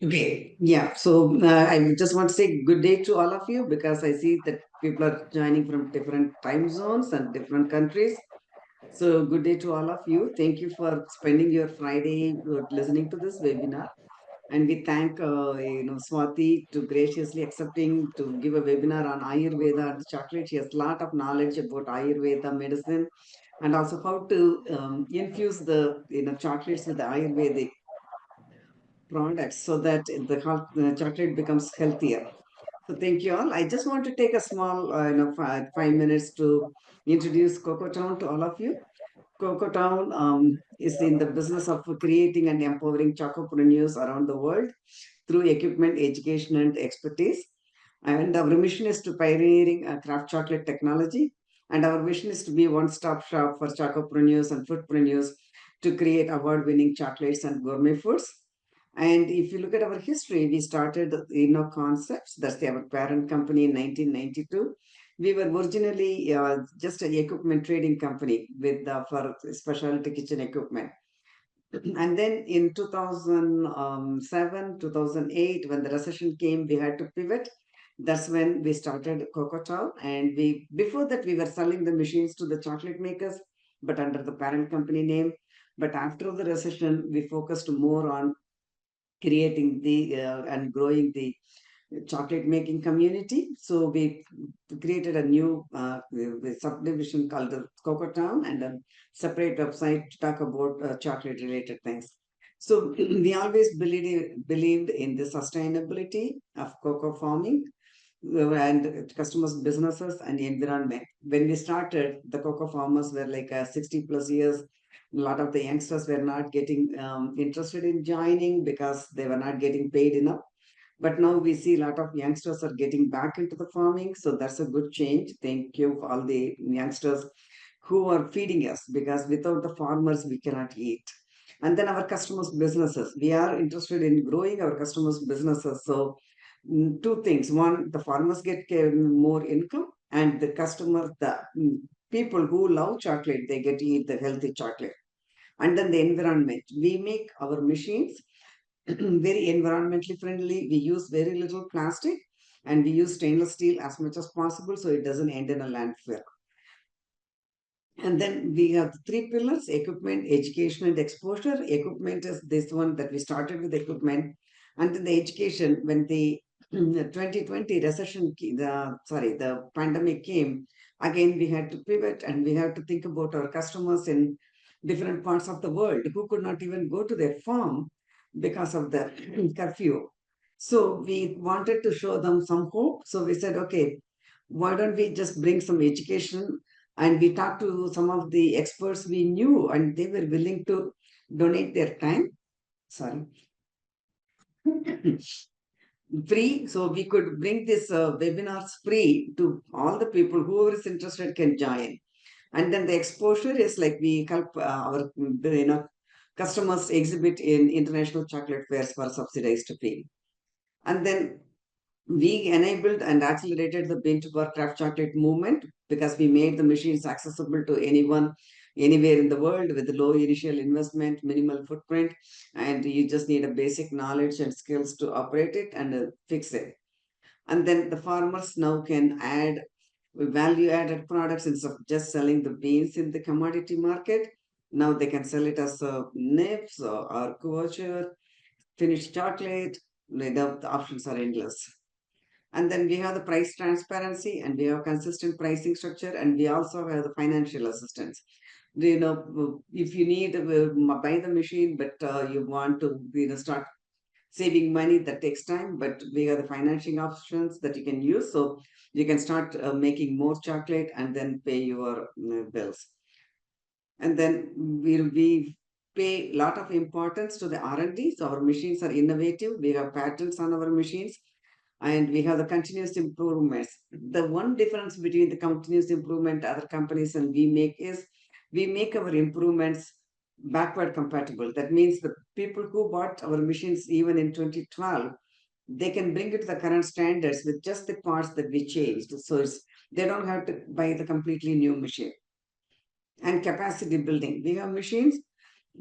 Okay, yeah. So I just want to say good day to all of you because I see that people are joining from different time zones and different countries. So good day to all of you. Thank you for spending your Friday listening to this webinar. And we thank Swathi to graciously accepting to give a webinar on Ayurveda and chocolate. She has a lot of knowledge about Ayurveda medicine and also how to infuse the chocolates with the Ayurvedic products so that the chocolate becomes healthier. So thank you all. I just want to take a small, 5 minutes to introduce CocoaTown to all of you. CocoaTown is in the business of creating and empowering chocopreneurs around the world through equipment, education, and expertise. And our mission is to pioneering craft chocolate technology. And our vision is to be one-stop shop for chocopreneurs and foodpreneurs to create award-winning chocolates and gourmet foods. And if you look at our history, we started Concepts, that's our parent company in 1992. We were originally just an equipment trading company with for specialty kitchen equipment. And then in 2007, 2008, when the recession came, we had to pivot. That's when we started CocoaTown. And we before that, we were selling the machines to the chocolate makers, but under the parent company name. But after the recession, we focused more on creating the and growing the chocolate making community. So we created a new subdivision called the CocoaTown and a separate website to talk about chocolate related things. So we always believed in the sustainability of cocoa farming and customers, businesses, and environment. When we started, the cocoa farmers were like 60 plus years. A lot of the youngsters were not getting interested in joining because they were not getting paid enough. But now we see a lot of youngsters are getting back into the farming. So that's a good change. Thank you for all the youngsters who are feeding us because without the farmers, we cannot eat. And then our customers' businesses. We are interested in growing our customers' businesses. So, two things. One, the farmers get more income, and the customers, the people who love chocolate, they get to eat the healthy chocolate. And then the environment. We make our machines very environmentally friendly. We use very little plastic and we use stainless steel as much as possible so it doesn't end in a landfill. And then we have the three pillars: equipment, education, and exposure. Equipment is this one that we started with equipment. And then the education, when the 2020 recession, the pandemic came, again, we had to pivot and we have to think about our customers in different parts of the world who could not even go to their farm because of the curfew. So we wanted to show them some hope. So we said, okay, why don't we just bring some education, and we talked to some of the experts we knew and they were willing to donate their time, sorry, free. So we could bring this webinars free to all the people. Whoever is interested can join. And then the exposure is like we help our customers exhibit in international chocolate fairs for subsidized fee. And then we enabled and accelerated the bean-to-bar craft chocolate movement because we made the machines accessible to anyone, anywhere in the world with low initial investment, minimal footprint, and you just need a basic knowledge and skills to operate it and fix it. And then the farmers now can add value-added products instead of just selling the beans in the commodity market. Now they can sell it as nibs or couverture, finished chocolate. The options are endless. And then we have the price transparency and we have consistent pricing structure and we also have the financial assistance. If you need buy the machine, but you want to start saving money, that takes time, but we have the financing options that you can use. So you can start making more chocolate and then pay your bills. And then we pay a lot of importance to the R&D. So our machines are innovative. We have patents on our machines and we have the continuous improvements. The one difference between the continuous improvement other companies and we make is we make our improvements backward compatible. That means the people who bought our machines even in 2012, they can bring it to the current standards with just the parts that we changed. So they don't have to buy the completely new machine. And capacity building. We have machines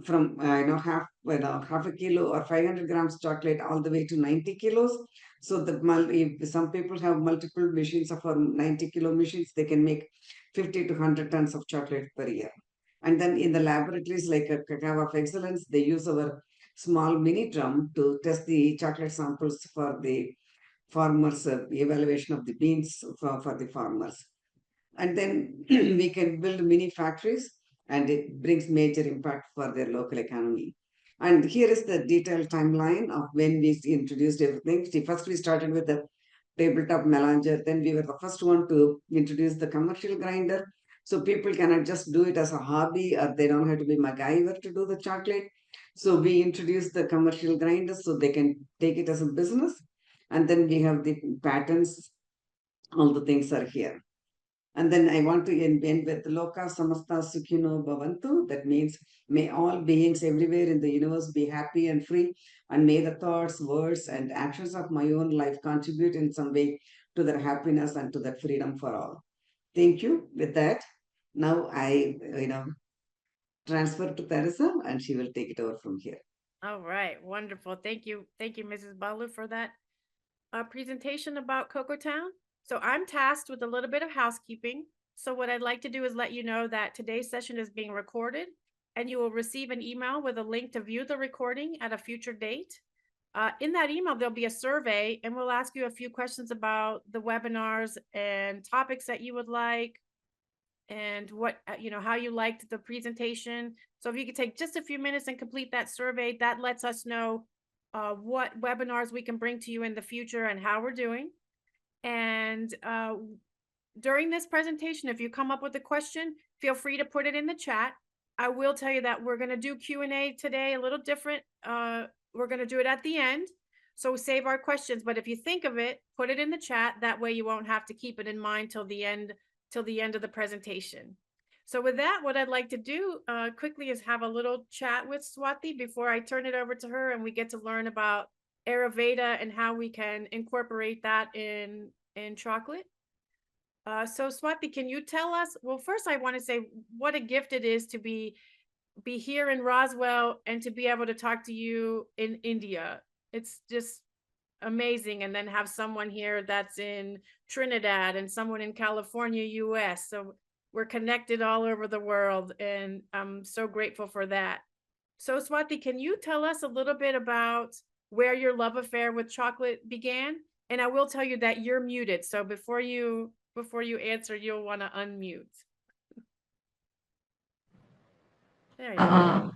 from half a kilo or 500 grams chocolate all the way to 90 kilos. So that if some people have multiple machines of 90-kilo machines, they can make 50 to 100 tons of chocolate per year. And then in the laboratories like a Cacao of Excellence, they use our small mini drum to test the chocolate samples for the farmers, evaluation of the beans for the farmers. And then we can build mini factories, and it brings major impact for their local economy. And here is the detailed timeline of when we introduced everything. See, first we started with the tabletop melanger, then we were the first one to introduce the commercial grinder. So people cannot just do it as a hobby, or they don't have to be MacGyver to do the chocolate. So we introduced the commercial grinder so they can take it as a business. And then we have the patents, all the things are here. And then I want to end with Loka Samasta Sukhino Bhavantu. That means may all beings everywhere in the universe be happy and free, and may the thoughts, words, and actions of my own life contribute in some way to their happiness and to that freedom for all. Thank you. With that, now I transfer to Teresa, and she will take it over from here. All right, wonderful. Thank you, Mrs. Balu, for that presentation about CocoaTown. So I'm tasked with a little bit of housekeeping. So what I'd like to do is let you know that today's session is being recorded, and you will receive an email with a link to view the recording at a future date. In that email, there'll be a survey, and we'll ask you a few questions about the webinars and topics that you would like, and what, how you liked the presentation. So if you could take just a few minutes and complete that survey, that lets us know what webinars we can bring to you in the future and how we're doing. And during this presentation, if you come up with a question, feel free to put it in the chat. I will tell you that we're going to do Q&A today a little different. We're going to do it at the end. So save our questions. But if you think of it, put it in the chat. That way you won't have to keep it in mind till the end of the presentation. So with that, what I'd like to do quickly is have a little chat with Swathi before I turn it over to her, and we get to learn about Ayurveda and how we can incorporate that in chocolate. So Swathi, can you tell us, well, first I want to say what a gift it is to be here in Roswell and to be able to talk to you in India. It's just amazing. And then have someone here that's in Trinidad and someone in California, US. So we're connected all over the world, and I'm so grateful for that. So Swathi, can you tell us a little bit about where your love affair with chocolate began? And I will tell you that you're muted. So before you answer, you'll want to unmute. There you go.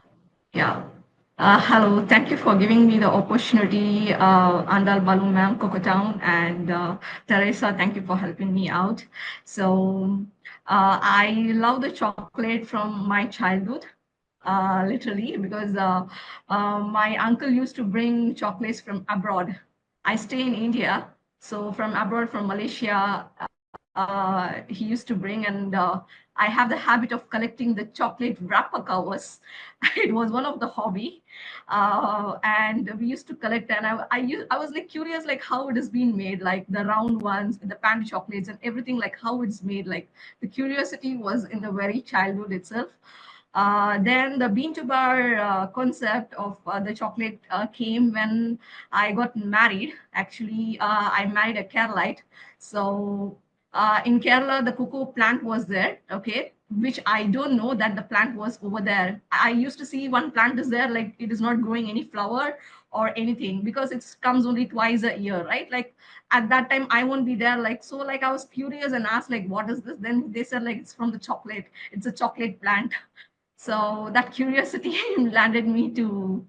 Yeah. Hello, thank you for giving me the opportunity, Andal Balu ma'am, CocoaTown, and Teresa, thank you for helping me out. So I love the chocolate from my childhood, literally, because my uncle used to bring chocolates from abroad. I stay in India, so from abroad, from Malaysia, he used to bring, and I have the habit of collecting the chocolate wrapper covers. It was one of the hobby, and we used to collect. And I was like curious, like how it is being made, like the round ones, the pan chocolates, and everything, like how it's made. Like the curiosity was in the very childhood itself. Then the bean to bar concept of the chocolate came when I got married. Actually, I married a Keralite. So in Kerala, the cocoa plant was there, okay, which I don't know that the plant was over there. I used to see one plant is there, like it is not growing any flower or anything because it comes only twice a year, right? Like at that time, I won't be there. Like, so like I was curious and asked, like, what is this? Then they said, like, it's from the chocolate. It's a chocolate plant. So that curiosity landed me to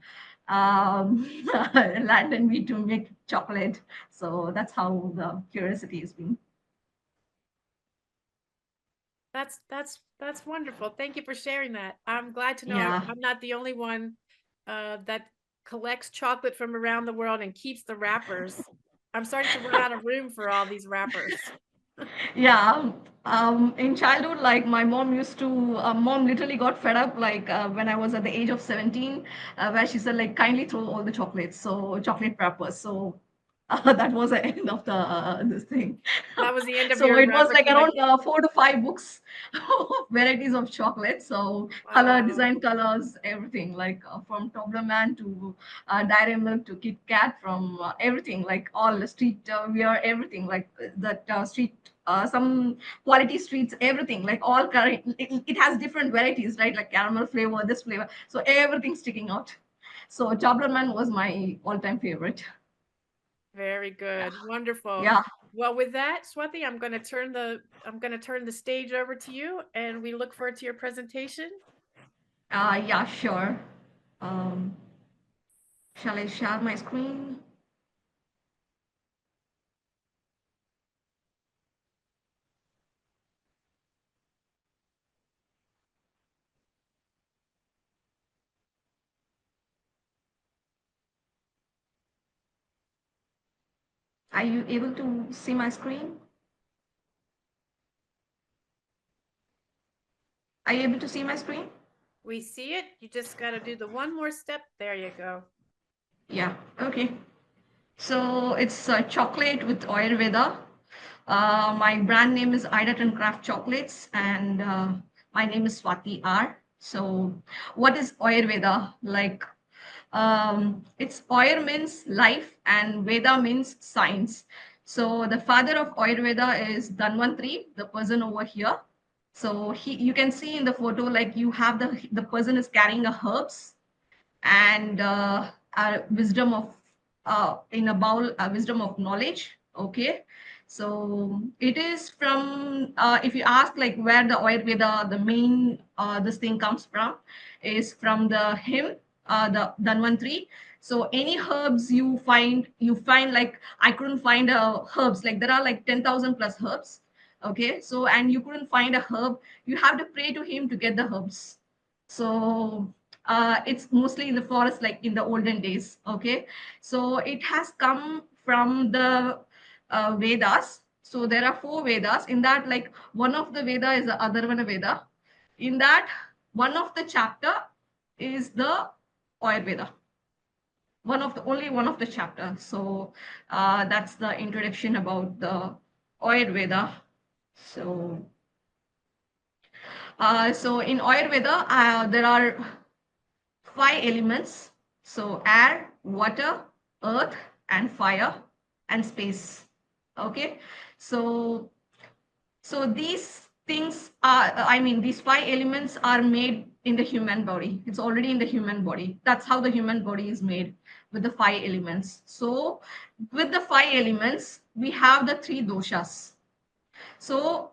landed me to make chocolate. So that's how the curiosity has been. That's wonderful. Thank you for sharing that. I'm glad to know Yeah. I'm not the only one that collects chocolate from around the world and keeps the wrappers. I'm starting to run out of room for all these wrappers. Yeah. In childhood, like my mom used to, mom literally got fed up, like when I was at the age of 17, where she said, like, kindly throw all the chocolates, so chocolate wrappers. So That was the end of the this thing. That was the end of So your it was like recipe. around 4 to 5 books of varieties of chocolate. So color, Wow. design, colors, everything like from Toblerone to Dairy Milk to Kit Kat, from everything like all the street wear, everything like that street. Some quality streets, everything like all current. It has different varieties, right? Like caramel flavor, this flavor. So everything sticking out. So Toblerone was my all-time favorite. Very Yeah. good. Wonderful. Yeah. Well, with that, Swathi, I'm going to turn the stage over to you, and we look forward to your presentation. Yeah, sure. Um, shall I share my screen? Are you able to see my screen? Are you able to see my screen? We see it. You just got to do the one more step. There you go. Yeah, okay. So it's chocolate with Ayurveda. My brand name is Idaten Craft Chocolates, and my name is SwaathyR. So, what is Ayurveda? Like, it's Ayur means life, and Veda means science. So, the father of Ayurveda is Dhanvantri, the person over here. So, you can see in the photo, like you have the person is carrying a herbs and wisdom of in a bowl, wisdom of knowledge. Okay, so it is from if you ask like where the Ayurveda, the main this thing comes from, is from the hymn, the Dhanvantri. So any herbs you find like I couldn't find herbs, like there are like 10,000 plus herbs. Okay, so and you couldn't find a herb, you have to pray to him to get the herbs. So it's mostly in the forest like in the olden days. Okay, so it has come from the Vedas. So there are four Vedas in that, like one of the Veda is the Atharvana Veda. In that, one of the chapter is the Ayurveda, only one of the chapter. So that's the introduction about the Ayurveda. So so in Ayurveda there are 5 elements. So air, water, earth, and fire, and space. Okay. So these things are, I mean, these 5 elements are made in the human body. It's already in the human body. That's how the human body is made, with the 5 elements. So with the 5 elements, we have the 3 doshas. So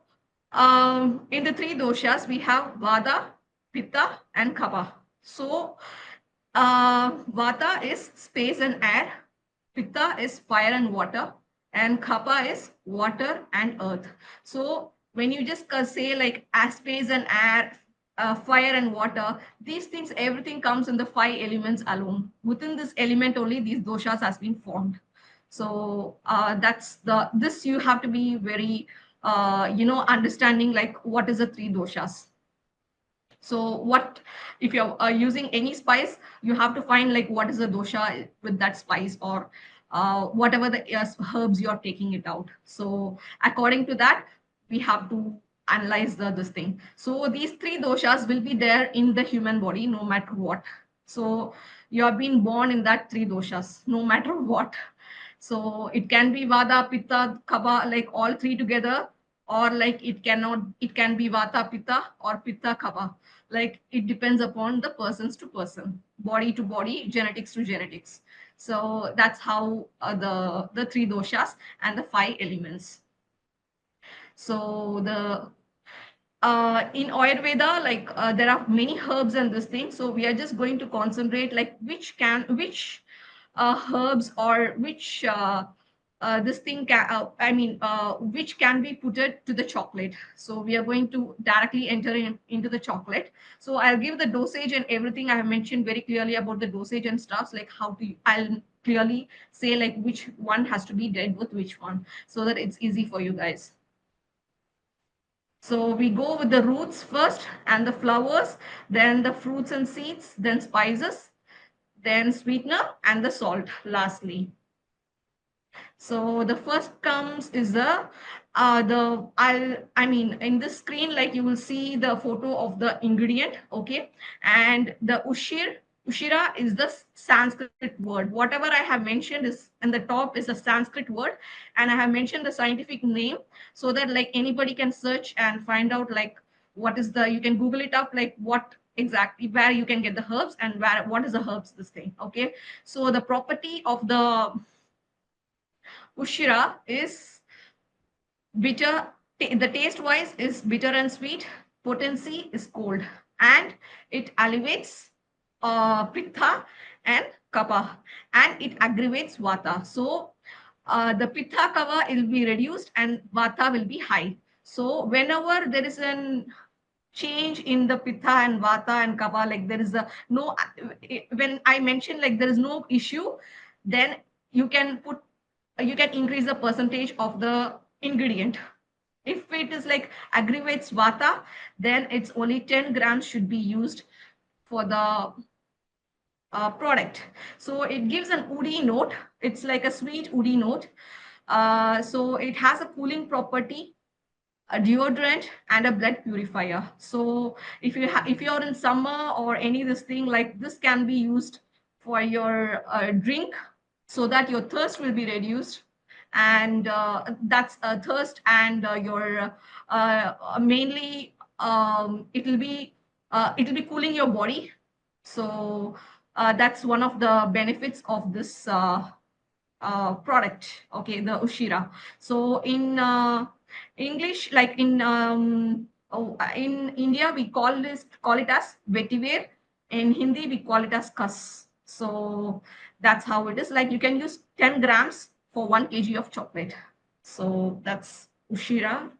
in the 3 doshas, we have Vata, Pitta, and Kapha. So Vata is space and air, Pitta is fire and water, and Kapha is water and earth. So when you just say like space and air, fire and water, these things, everything comes in the 5 elements alone. Within this element only, these doshas has been formed. So that's this you have to be very understanding like what is the 3 doshas. So what if you're using any spice, you have to find like what is the dosha with that spice, or whatever the herbs you're taking it out. So according to that, we have to analyze this thing. So these 3 doshas will be there in the human body no matter what. So you have been born in that 3 doshas no matter what. So it can be Vata, Pitta, Kapha, like all three together, or like it can be Vata, Pitta, or Pitta, Kapha. Like it depends upon the persons to person, body to body, genetics to genetics. So that's how the 3 doshas and the 5 elements. So the in Ayurveda, like there are many herbs and this thing. So we are just going to concentrate like which herbs, or which this thing can, which can be put it to the chocolate. So we are going to directly enter into the chocolate. So I'll give the dosage and everything. I have mentioned very clearly about the dosage and stuffs, like I'll clearly say like which one has to be dead with which one, so that it's easy for you guys. So we go with the roots first and the flowers, then the fruits and seeds, then spices, then sweetener and the salt lastly. So the first comes is in this screen, like you will see the photo of the ingredient, okay, and the Ushira is the Sanskrit word. Whatever I have mentioned is in the top is a Sanskrit word, and I have mentioned the scientific name so that like anybody can search and find out like what is the, you can Google it up, like what exactly where you can get the herbs and where what is the herbs this thing, okay. So the property of the Ushira is bitter. The taste wise is bitter and sweet. Potency is cold, and it alleviates pitta and kapha, and it aggravates vata. So the pitta kapha will be reduced and vata will be high. So whenever there is an change in the pitta and vata and kapha, like there is a no, when I mentioned like there is no issue, then you can put, you can increase the percentage of the ingredient. If it is like aggravates vata, then it's only 10 grams should be used for the product. So it gives an woody note. It's like a sweet woody note. So it has a cooling property, a deodorant, and a blood purifier. So if you're in summer or any this thing, like this can be used for your drink, so that your thirst will be reduced, and that's thirst, and your mainly it will be cooling your body. So that's one of the benefits of this product, okay, the Ushira. So in English, like in India, we call it as Vetiver. In Hindi, we call it as Kas. So that's how it is. Like you can use 10 grams for 1 kg of chocolate. So that's Ushira.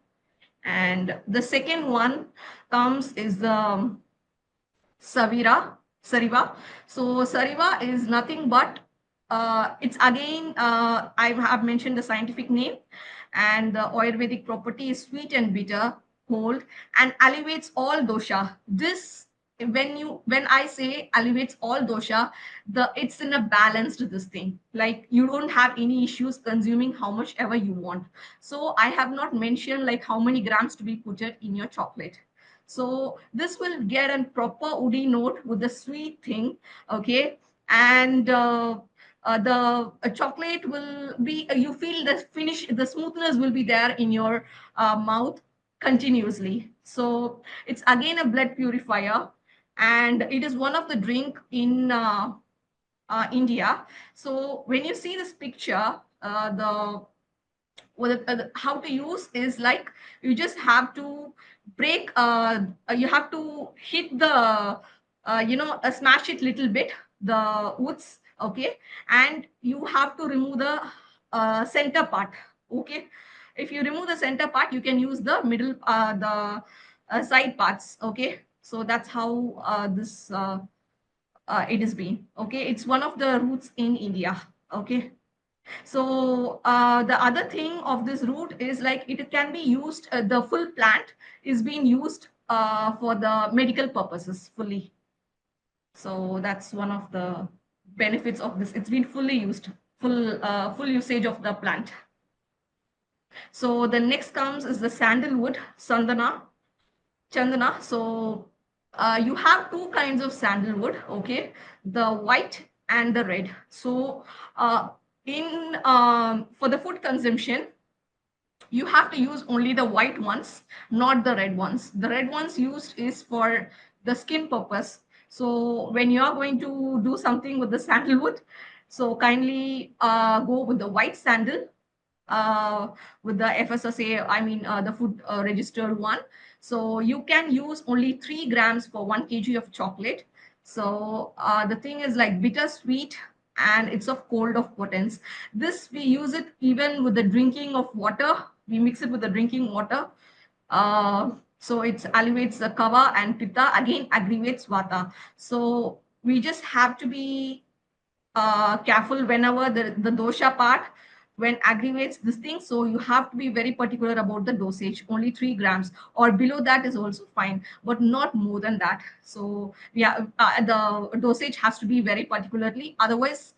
And the second one comes is the Sariva. So Sariva is nothing but it's again I have mentioned the scientific name, and the Ayurvedic property is sweet and bitter, cold, and alleviates all dosha. This, when I say alleviates all dosha, the it's in a balanced this thing. Like you don't have any issues consuming how much ever you want. So I have not mentioned like how many grams to be put it in your chocolate. So this will get a proper woody note with the sweet thing, okay? And the chocolate will be, you feel the finish, the smoothness will be there in your mouth continuously. So it's again a blood purifier, and it is one of the drink in India. So when you see this picture, how to use is like you just have to break, you have to hit the smash it little bit, the woods, okay, and you have to remove the center part, okay. If you remove the center part, you can use the middle, the side parts, okay. So that's how this it is been, okay. It's one of the roots in India, okay. So the other thing of this root is like it can be used, the full plant is being used for the medical purposes fully. So that's one of the benefits of this. It's been fully used, full usage of the plant. So the next comes is the sandalwood, Chandana. So you have two kinds of sandalwood, okay, the white and the red. So in for the food consumption, you have to use only the white ones, not the red ones. The red ones used is for the skin purpose. So when you are going to do something with the sandalwood, so kindly go with the white sandal, uh, with the FSSA, the food registered one. So you can use only 3 grams for 1 kg of chocolate. So the thing is like bittersweet, and it's of cold of potence. This we use it even with the drinking of water. We mix it with the drinking water. So it alleviates the kava and pitta, again aggravates vata. So we just have to be careful whenever the dosha part when aggravates this thing. So you have to be very particular about the dosage. Only 3 grams or below that is also fine, but not more than that. So yeah, the dosage has to be very particularly, otherwise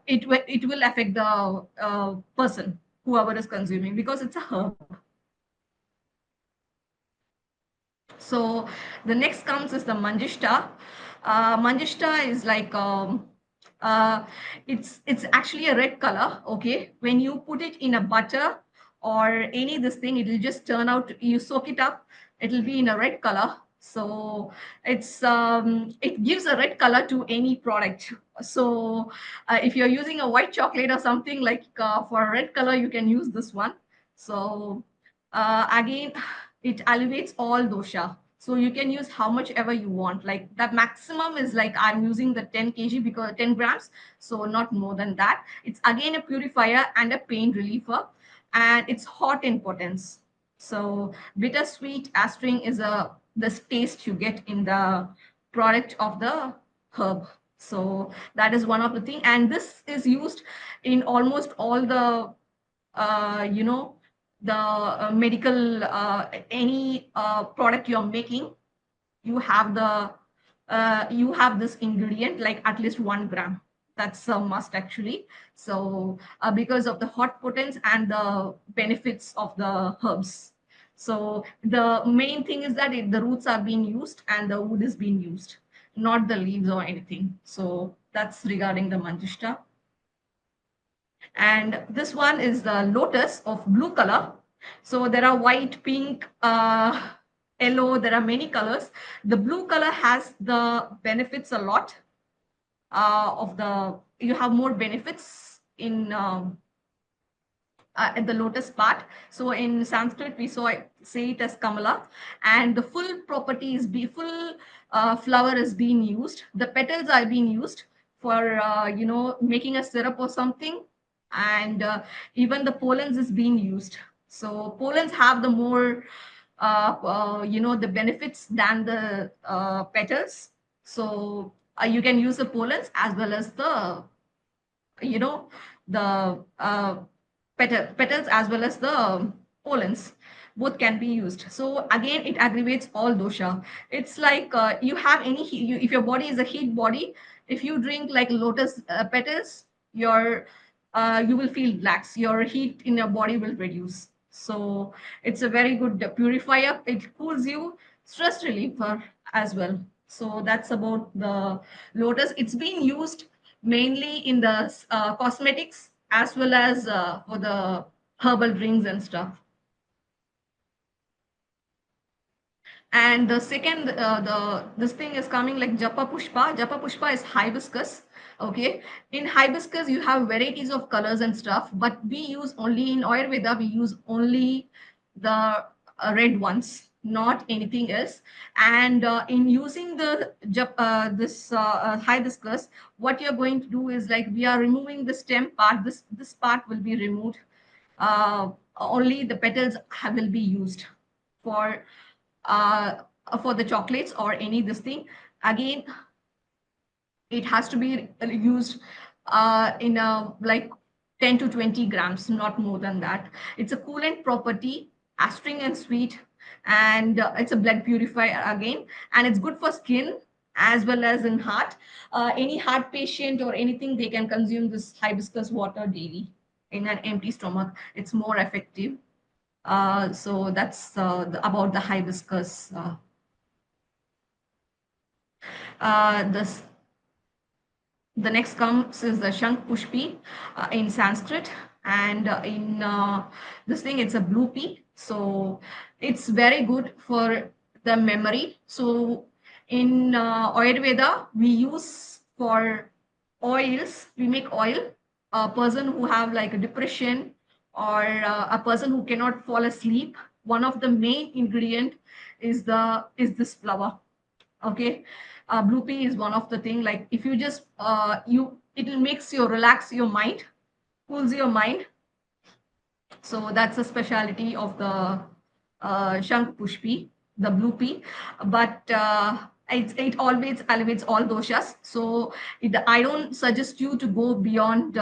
it will affect the person, whoever is consuming, because it's a herb. So the next comes is the manjishta. Manjishta is like uh, it's actually a red color. Okay, when you put it in a butter or any this thing, it will just turn out. You soak it up, it will be in a red color. So it gives a red color to any product. So if you're using a white chocolate or something like for a red color, you can use this one. So again, it elevates all dosha. So you can use how much ever you want. Like the maximum is like I'm using the 10 kg because 10 grams. So not more than that. It's again a purifier and a pain reliever, and it's hot in potence. So bittersweet astring is the taste you get in the product of the herb. So that is one of the thing, and this is used in almost all the you know the medical any product you're making. You have this ingredient like at least 1 gram. That's a must actually. So because of the hot potence and the benefits of the herbs. So the main thing is that the roots are being used and the wood is being used, not the leaves or anything. So that's regarding the manjishta. And this one is the lotus of blue color. So there are white, pink, yellow, there are many colors. The blue color has the benefits a lot of the, you have more benefits in at the lotus part. So in Sanskrit, we say it as Kamala, and the full property is full flower is being used. The petals are being used for making a syrup or something, and even the pollens is being used. So pollens have the more the benefits than the petals. So you can use the pollens as well as the you know the petals as well as the pollens, both can be used. So again, it aggravates all dosha. It's like you have any if your body is a heat body, if you drink like lotus petals, you will feel relaxed, your heat in your body will reduce. So it's a very good purifier. It cools you, stress reliever as well. So that's about the lotus. It's being used mainly in the cosmetics as well as for the herbal drinks and stuff. And the second, this thing is coming like Japa Pushpa. Japa Pushpa is hibiscus. Okay, in hibiscus you have varieties of colors and stuff, but we use only in Ayurveda. We use only the red ones, not anything else. And in using the this hibiscus, what you're going to do is like we are removing the stem part. This part will be removed. Only the petals will be used for uh, for the chocolates or any this thing. Again, it has to be used in a like 10 to 20 grams, not more than that. It's a coolant property, astring and sweet, and it's a blood purifier again, and it's good for skin as well as in heart. Any heart patient or anything, they can consume this hibiscus water daily in an empty stomach. It's more effective. So that's about the hibiscus. This The next comes is the 𝗠𝗶𝘀𝗃 in Sanskrit, and in this thing it's a blue pea. So it's very good for the memory. So in Ayurveda we use for oils, we make oil. A person who have like a depression or a person who cannot fall asleep, one of the main ingredient is this flower. Okay, blue pea is one of the thing. Like if you just it will makes you relax your mind, cools your mind. So that's a specialty of the 𝗠𝗶𝘀𝗃, the blue pea. But it always elevates all doshas. So I don't suggest you to go beyond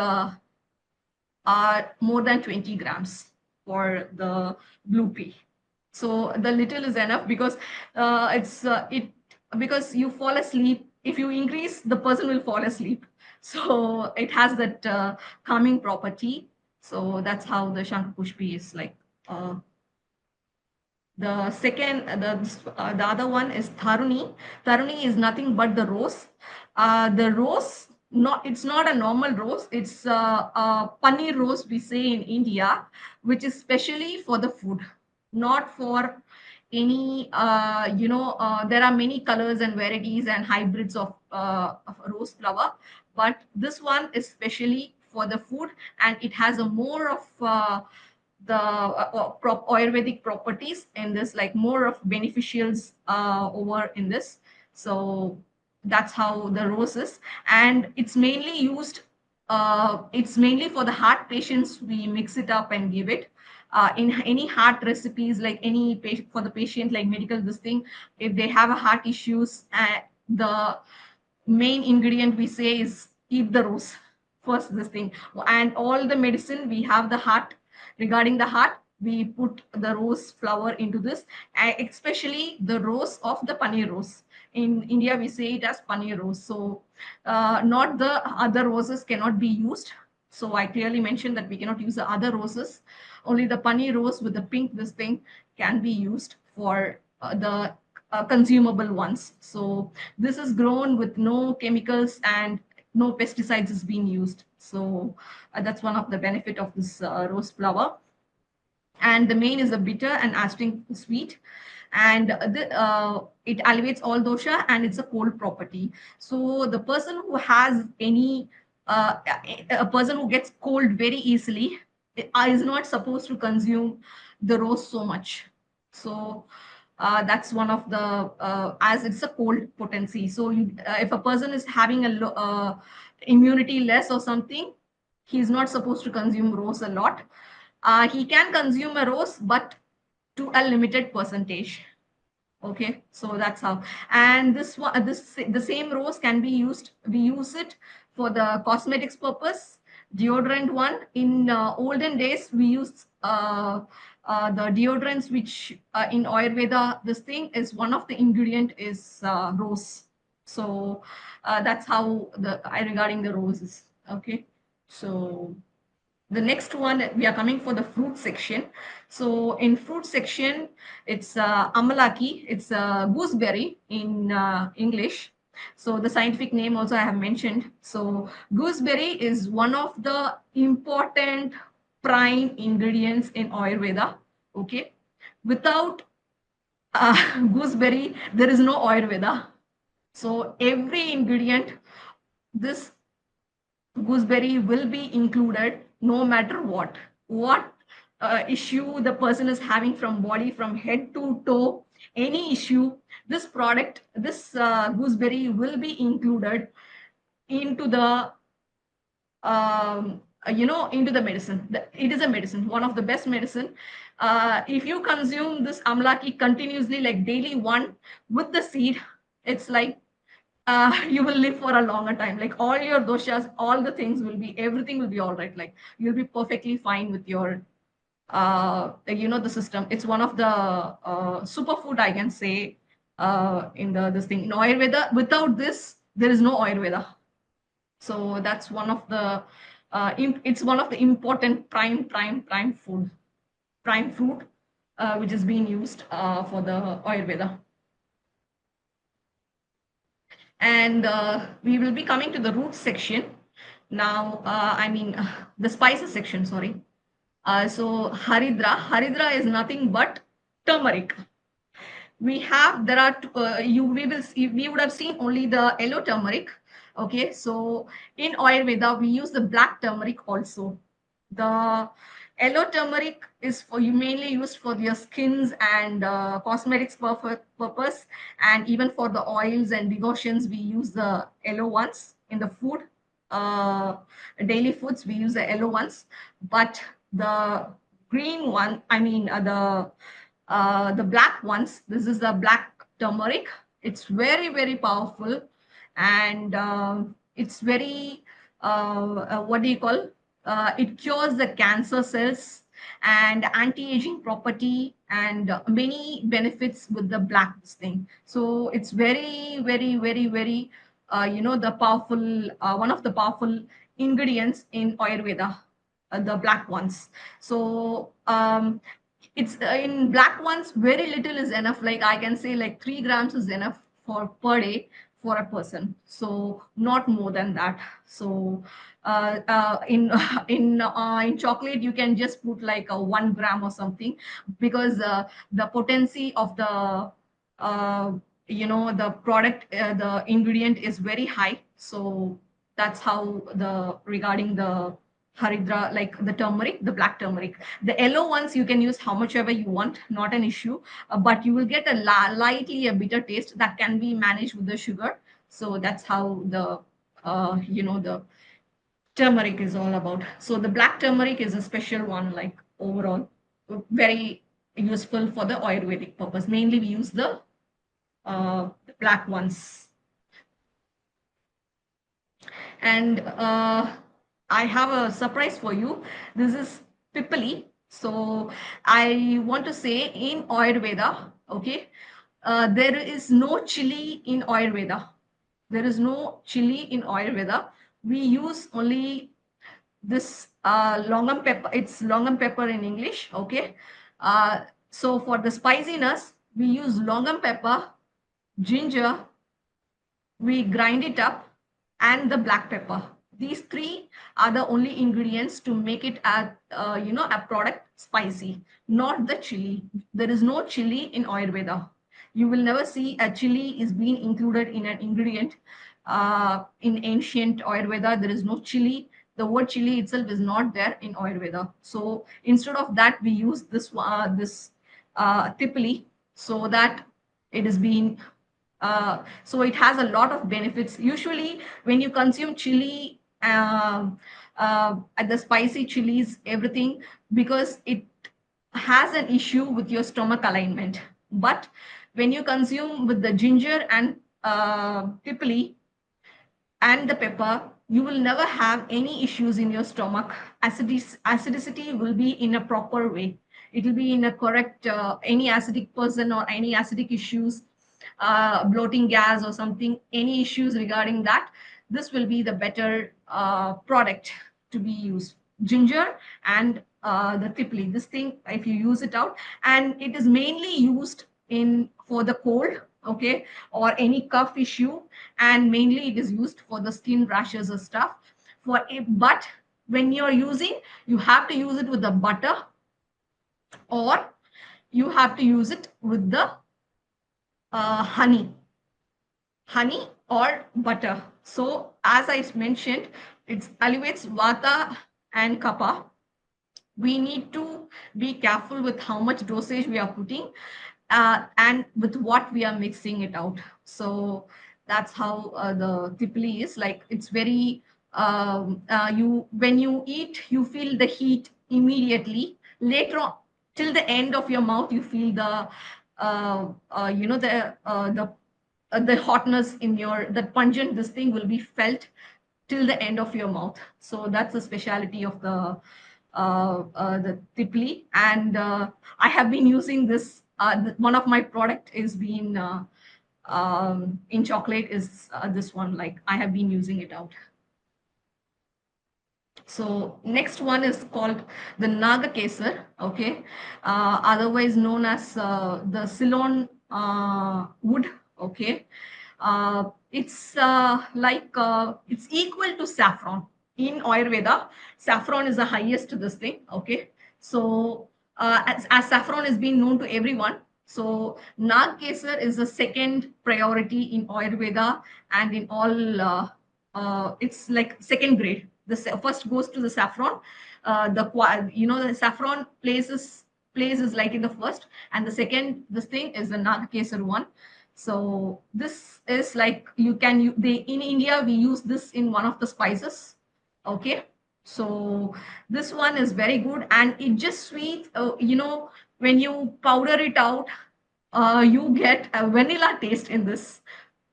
more than 20 grams for the blue pea. So the little is enough, because because you fall asleep. If you increase, the person will fall asleep. So it has that calming property. So that's how the 𝗠𝗶𝘀𝗃𝗃 is like. The second, the other one is Tharuni. Tharuni is nothing but the rose. The rose, not it's not a normal rose. It's a paneer rose we say in India, which is specially for the food, not for any. There are many colors and varieties and hybrids of rose flower, but this one is specially for the food, and it has a more of the Ayurvedic properties in this, like more of beneficials over in this. So that's how the rose is, and it's mainly used. It's mainly for the heart patients. We mix it up and give it. In any heart recipes, like any patient for the patient, like medical this thing, if they have a heart issues, the main ingredient we say is eat the rose first this thing. And all the medicine we have the heart, regarding the heart we put the rose flower into this, especially the rose of the paneer rose. In India we say it as paneer rose. So not the other roses cannot be used. So I clearly mentioned that we cannot use the other roses. Only the paneer rose with the pink this thing can be used for the consumable ones. So this is grown with no chemicals and no pesticides is being used. So that's one of the benefit of this rose flower. And the main is the bitter and astring sweet, and it elevates all dosha, and it's a cold property. So the person who has any a person who gets cold very easily is not supposed to consume the rose so much. So that's one of the as it's a cold potency. So if a person is having a immunity less or something, he's not supposed to consume rose a lot. He can consume a rose, but to a limited percentage. Okay, so that's how. And this one, the same rose can be used. We use it for the cosmetics purpose. Deodorant one. In olden days, we used the deodorants, which in Ayurveda, this thing is one of the ingredient is rose. So that's how regarding the roses. Okay, so the next one we are coming for the fruit section. So in fruit section, it's 𝗪𝗪𝗃𝗃𝗃. It's gooseberry in English. So the scientific name also I have mentioned. So gooseberry is one of the important prime ingredients in Ayurveda. Okay, without gooseberry there is no Ayurveda. So every ingredient, this gooseberry will be included no matter what issue the person is having, from body, from head to toe, any issue, this product, this gooseberry will be included into the into the medicine. It is a medicine, one of the best medicine. If you consume this 𝗪𝗪𝗃𝗃 continuously, like daily one with the seed, it's like you will live for a longer time. Like all your doshas, all the things will be, everything will be all right. Like you'll be perfectly fine with your, the system. It's one of the superfood, I can say, in this thing. In Ayurveda, without this, there is no Ayurveda. So that's one of the, it's one of the important prime food, prime fruit, which is being used for the Ayurveda. And we will be coming to the root section now. The spices section, sorry. So haridra is nothing but turmeric. We have, there are we would have seen only the yellow turmeric. Okay, so in Ayurveda we use the black turmeric also. The yellow turmeric is for you, mainly used for your skins and cosmetics purpose, and even for the oils and decoctions we use the yellow ones. In the food, daily foods, we use the yellow ones. But the green one, the black ones, this is the black turmeric. It's very powerful, and it's very what do you call, it cures the cancer cells and anti-aging property, and many benefits with the black this thing. So it's very the powerful, one of the powerful ingredients in Ayurveda, the black ones. So it's in black ones, very little is enough. Like I can say like 3 grams is enough for per day for a person. So not more than that. So in in chocolate, you can just put like a 1 gram or something, because the potency of the uh, the product, the ingredient is very high. So that's how the regarding the haridra, like the turmeric, the black turmeric. The yellow ones you can use how much ever you want, not an issue, but you will get a lightly a bitter taste that can be managed with the sugar. So that's how the the turmeric is all about. So the black turmeric is a special one, like overall very useful for the Ayurvedic purpose. Mainly we use the black ones. And I have a surprise for you. This is 𝗵𝗵𝗃𝗃𝗃𝗃𝗃𝗃𝗃. So I want to say in Ayurveda, okay, there is no chili in Ayurveda. There is no chili in Ayurveda. We use only this longam pepper. It's longam pepper in English, okay. So for the spiciness, we use longam pepper, ginger, we grind it up, and the black pepper. These three are the only ingredients to make it a product spicy, not the chili. There is no chili in Ayurveda. You will never see a chili is being included in an ingredient. In ancient Ayurveda, there is no chili. The word chili itself is not there in Ayurveda. So instead of that, we use this 𝗵𝗵𝗃𝗃𝗃𝗃𝗃, so that it is being so it has a lot of benefits. Usually, when you consume chili, at the spicy chilies, everything, because it has an issue with your stomach alignment. But when you consume with the ginger and 𝗵𝗵𝗃𝗃𝗃 and the pepper, you will never have any issues in your stomach. Acidicity will be in a proper way. It will be in a correct, any acidic person or any acidic issues, bloating gas or something, any issues regarding that, this will be the better product to be used. Ginger and the 𝗵𝗵𝗃𝗃𝗃, this thing, if you use it out, and it is mainly used in for the cold, okay, or any cough issue, and mainly it is used for the skin rashes or stuff. For it, but when you're using, you have to use it with the butter, or you have to use it with the honey or butter. So as I mentioned, it elevates vata and kapha. We need to be careful with how much dosage we are putting, and with what we are mixing it out. So that's how the 𝗵𝗵𝗃𝗃𝗃𝗃 is. Like, it's very you, when you eat, you feel the heat immediately. Later on, till the end of your mouth, you feel the the hotness in your, that pungent, this thing will be felt till the end of your mouth. So that's the speciality of the 𝗵𝗵𝗃𝗃𝗃𝗃. And I have been using this. One of my product is being in chocolate is this one. Like, I have been using it out. So next one is called the 𝗪𝗪𝗃𝗃𝗃, okay, otherwise known as the Ceylon wood, okay. It's it's equal to saffron. In Ayurveda, saffron is the highest to this thing, okay. So as saffron is being known to everyone, so 𝗪𝗪𝗃𝗃𝗃 is the second priority in Ayurveda, and in all it's like second grade. The first goes to the saffron. The saffron places like in the first, and the second, this thing is the 𝗪𝗪𝗃𝗃𝗃 one. So this is like, they in India we use this in one of the spices, okay. So this one is very good, and it just sweet. When you powder it out, you get a vanilla taste in this.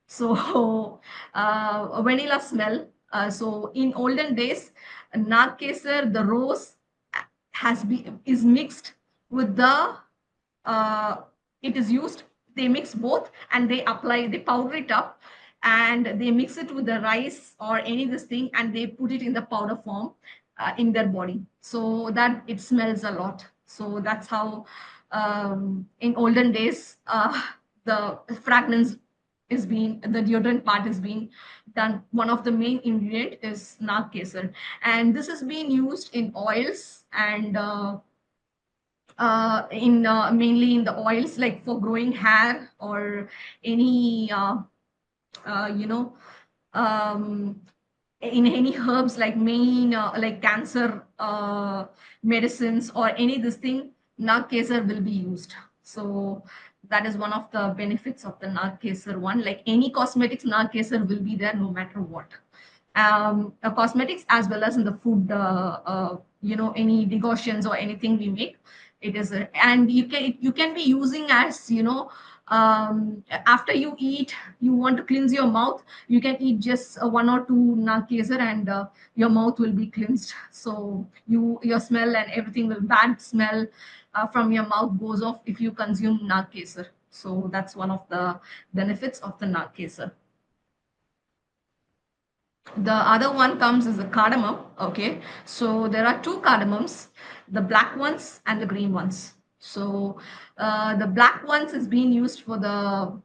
So a vanilla smell. So in olden days, 𝗪𝗪𝗃𝗃𝗃𝗃, the rose is mixed with the uh, it is used. They mix both, and they powder it up, and they mix it with the rice or any this thing, and they put it in the powder form in their body, so that it smells a lot. So that's how in olden days the fragrance is being, the deodorant part is being done. One of the main ingredient is 𝗪𝗪𝗃𝗃, and this is being used in oils and in mainly in the oils, like for growing hair or any you know um, in any herbs, like main like cancer medicines or any this thing, 𝗪𝗪𝗃𝗃 will be used. So that is one of the benefits of the 𝗪𝗪𝗃𝗃 one. Like any cosmetics, 𝗪𝗪𝗃𝗃 will be there no matter what. Cosmetics as well as in the food, any decoctions or anything we make, it is and you can be using as after you eat, you want to cleanse your mouth, you can eat just one or two 𝗪𝗪𝗃𝗃 and your mouth will be cleansed. So your smell and everything will, bad smell from your mouth goes off if you consume 𝗪𝗪𝗃𝗃. So that's one of the benefits of the 𝗪𝗪𝗃𝗃. The other one comes as the cardamom. Okay, so there are two cardamoms, the black ones and the green ones. So the black ones is being used for the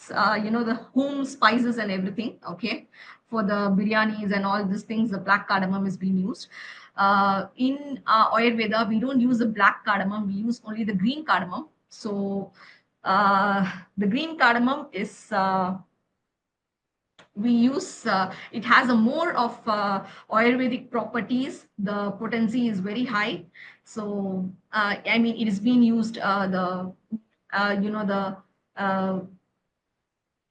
the home spices and everything. Okay, for the biryanis and all these things, the black cardamom is being used. In Ayurveda, we don't use the black cardamom, we use only the green cardamom. So the green cardamom is we use it has a more of Ayurvedic properties. The potency is very high. So I mean, it is being used uh,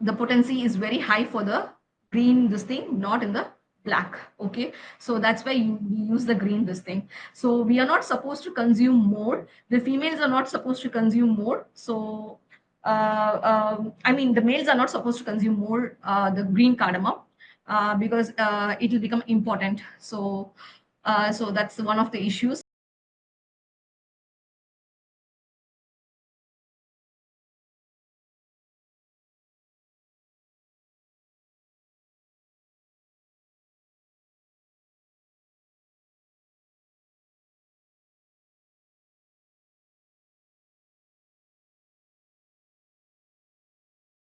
the potency is very high for the green this thing, not in the black. Okay, so that's why we use the green this thing. So we are not supposed to consume more, the females are not supposed to consume more. So I mean, the males are not supposed to consume more the green cardamom because it will become important. So so that's one of the issues.